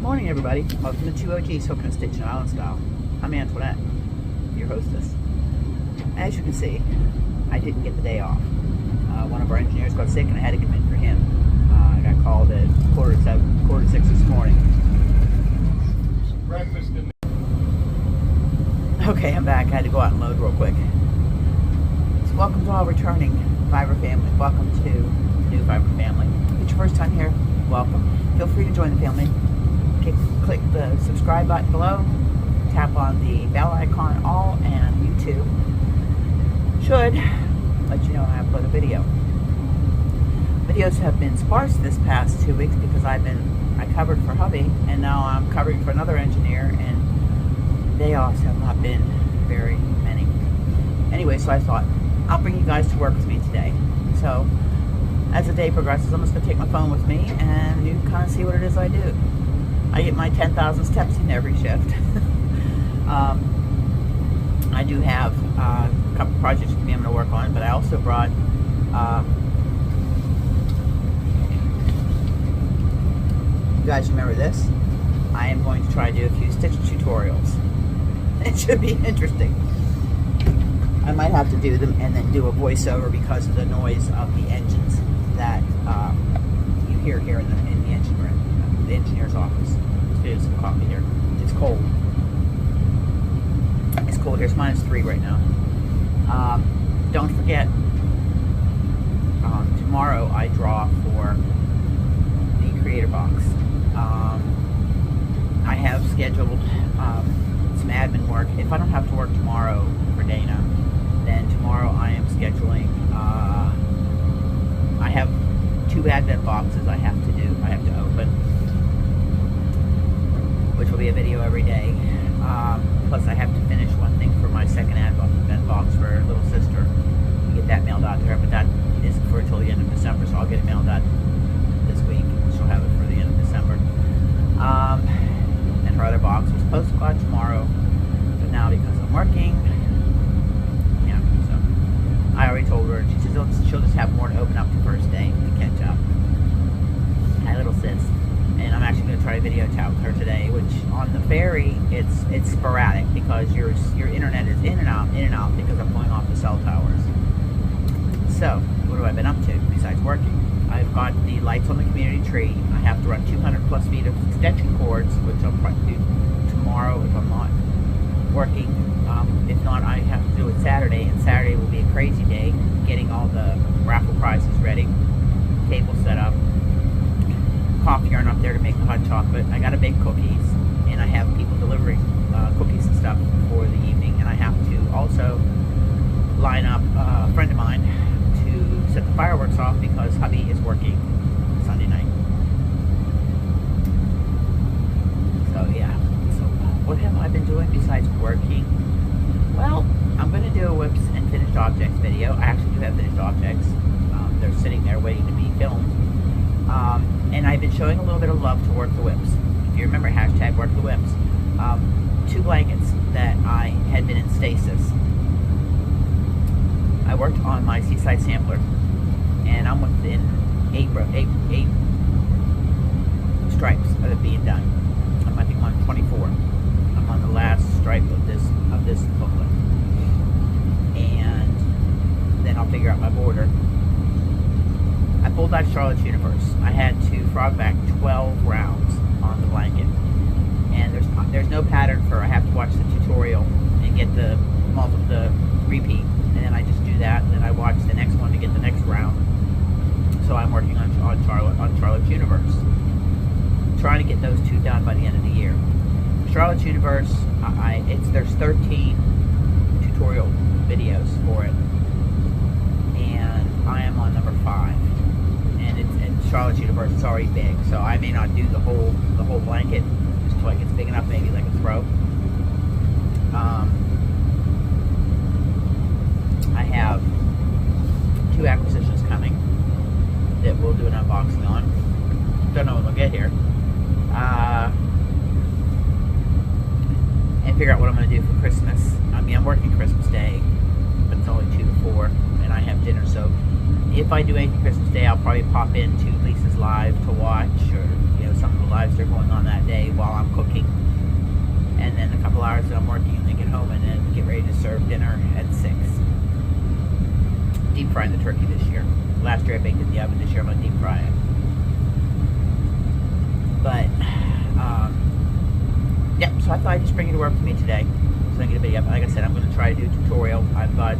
Morning, everybody. Welcome to 2 OGs Hooking and Stitching Island Style. I'm Antoinette, your hostess. As you can see, I didn't get the day off. One of our engineers got sick and I had to come in for him. I got called at quarter to 6 this morning. Breakfast in Okay, I'm back. I had to go out and load real quick. So welcome to all returning Fiber family. Welcome to the new Fiber family. If it's your first time here, welcome. Feel free to join the family. Click the subscribe button below, tap on the bell icon all, and YouTube should let you know when I upload a video. Videos have been sparse this past 2 weeks because I covered for hubby, and now I'm covering for another engineer, and day offs have not been very many. Anyway, so I thought I'll bring you guys to work with me today. So as the day progresses, I'm just going to take my phone with me and you kind of see what it is I do. I get my 10,000 steps in every shift. I do have a couple projects with me I'm going to work on, but I also brought you guys remember this? I am going to try to do a few stitch tutorials. It should be interesting. I might have to do them and then do a voiceover because of the noise of the engines that you hear here in the engine room, the engineer's office. Let's do some coffee here. It's cold. It's cold here. It's -3 right now. Don't forget, tomorrow I draw for the creator box. I have scheduled some admin work. If I don't have to work tomorrow for Dana, then tomorrow I am scheduling. I have 2 advent boxes I have to open, which will be a video every day. Plus I have to finish one thing for my second advent box for little sister. Get that mailed out to her, but that isn't for until the end of December, so I'll get it mailed out this week. She'll have it for the end of December. And her other box was supposed to go out tomorrow, but now because I'm working, yeah, so I already told her, she says she'll just have more to open up the first day to catch up. Hi, little sis. And I'm actually going to try a video chat with her today, which on the ferry, it's sporadic because your internet is in and out because I'm going off the cell towers. So, what have I been up to besides working? I've got the lights on the community tree. I have to run 200 plus feet of extension cords, which I'll probably do tomorrow if I'm not working. If not, I have to do it Saturday, and Saturday will be a crazy day, getting all the raffle prizes ready, table set up, coffee urn up there to make the hot chocolate. I gotta bake cookies, and I have people delivering cookies and stuff for the evening, and I have to also line up a friend of mine to set the fireworks off because hubby is working Sunday night. So yeah, so what have I been doing besides working? Well, I'm going to do a whips and finished objects video. I actually do have finished objects. They're sitting there waiting to be filmed. And I've been showing a little bit of love to Work the Whips. If you remember, hashtag Work the Whips. 2 blankets that I had been in stasis. I worked on my Seaside Sampler, and I'm within 8 stripes of it being done. I think I'm on 24. I'm on the last stripe of this booklet, and then I'll figure out my border. I pulled out Charlotte's Universe. I had to frog back 12 rounds on the blanket, and there's no pattern for. I have to watch the tutorial and get the repeat, and then I just do that, and then I watch the next one to get the next round. So I'm working on Charlotte's Universe, trying to get those 2 done by the end of the year. Charlotte's Universe, there's 13 tutorial videos for it, and I am on number 5. And Charlotte's Universe is already big, so I may not do the whole blanket just until it gets big enough, maybe like a throw. I have 2 acquisitions coming that we'll do an unboxing on. Don't know when they'll get here. And figure out what I'm going to do for Christmas. I mean, I'm working Christmas Day, but it's only 2 to 4, and I have dinner, so if I do anything Christmas Day, I'll probably pop into Lisa's live to watch, or some of the lives that are going on that day while I'm cooking. And then a couple hours that I'm working, and then get home and then get ready to serve dinner at 6. Deep frying the turkey this year. Last year I baked it in the oven. This year I'm going to deep fry it. But, yeah, so I thought I'd just bring you to work with me today. So I can get a video up. Like I said, I'm going to try to do a tutorial. I've got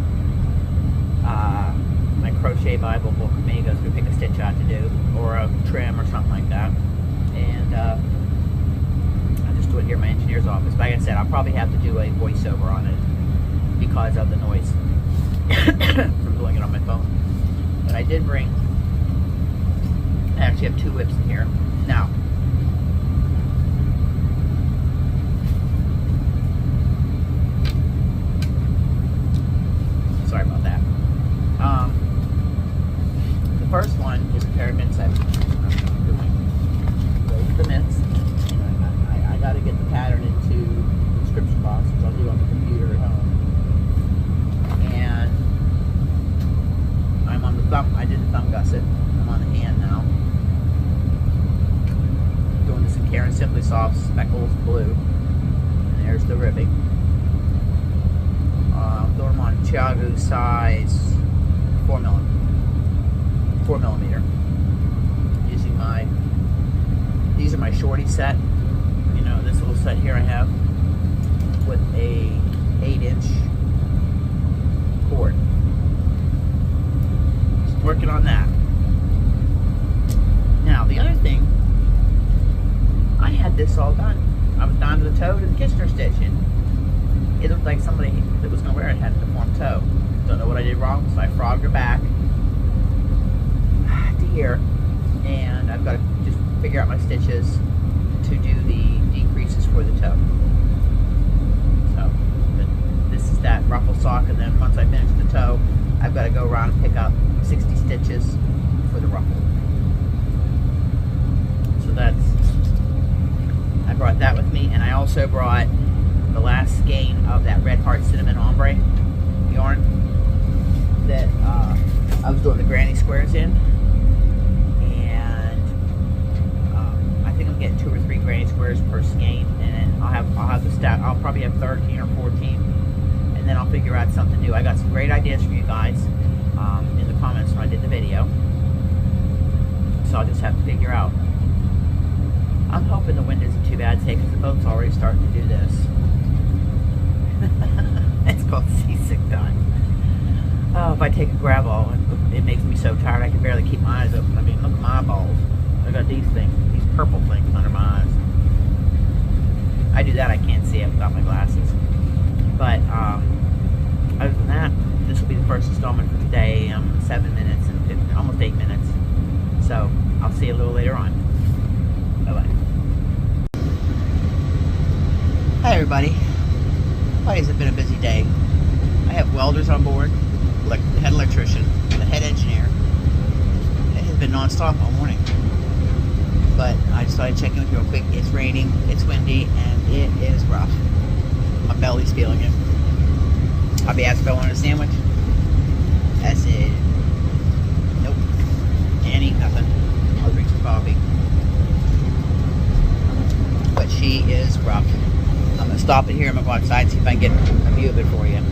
my crochet Bible book with me. It goes to pick a stitch out to do, or a trim or something like that. And I just do it here in my engineer's office. But like I said, I'll probably have to do a voiceover on it because of the noise from doing it on my phone. But I did bring, I actually have 2 whips in here. Now, sorry about that. The first one is a pair of mitts I'm doing. Those are the mitts. I got to get the pattern into the description box, which I'll do on the computer at home. And I'm on the thumb. I did the thumb gusset. I'm on the hand now. Doing this in Karen Simply Soft Speckles Blue. And there's the ribbing. Throw them on Chiago size 4 millimeter. Using these are my shorty set. You know, this little set here I have with a 8-inch cord. Just working on that. Now, the other thing, I had this all done. I was down to the toe to the Kitchener stitch, and it looked like somebody that was going to wear it had a deformed toe. Don't know what I did wrong, so I frogged her back to here, and I've got to just figure out my stitches to do the decreases for the toe. So, this is that ruffle sock, and then once I finish the toe, I've got to go around and pick up 60 stitches for the ruffle. So I brought that with me, and I also brought the last skein of that Red Heart Cinnamon Ombre yarn that I was doing the granny squares in, and I think I'm getting 2 or 3 granny squares per skein, and then I'll have the stack. I'll probably have 13 or 14, and then I'll figure out something new. I got some great ideas for you guys in the comments when I did the video, so I'll just have to figure out. I'm hoping the wind isn't too bad today because the boat's already starting to do this. It's called seasick time. Oh, if I take a grab all, it makes me so tired I can barely keep my eyes open. I mean, look at my eyeballs. I got these things, these purple things under my eyes. I do that, I can't see it without my glasses. But other than that, this will be the first installment for today. 7 minutes and 15, almost 8 minutes. So I'll see you a little later on. Bye-bye. Hi everybody. Boy, has it been a busy day. I have welders on board, the head electrician, the head engineer. It has been non-stop all morning. But I just thought I'd check in with you real quick. It's raining, it's windy, and it is rough. My belly's feeling it. Bobby asked if I wanted a sandwich. I said, nope. Can't eat nothing. I'll drink some coffee. But she is rough. I'm going to stop it here. I'm going to go outside and see if I can get a view of it for you.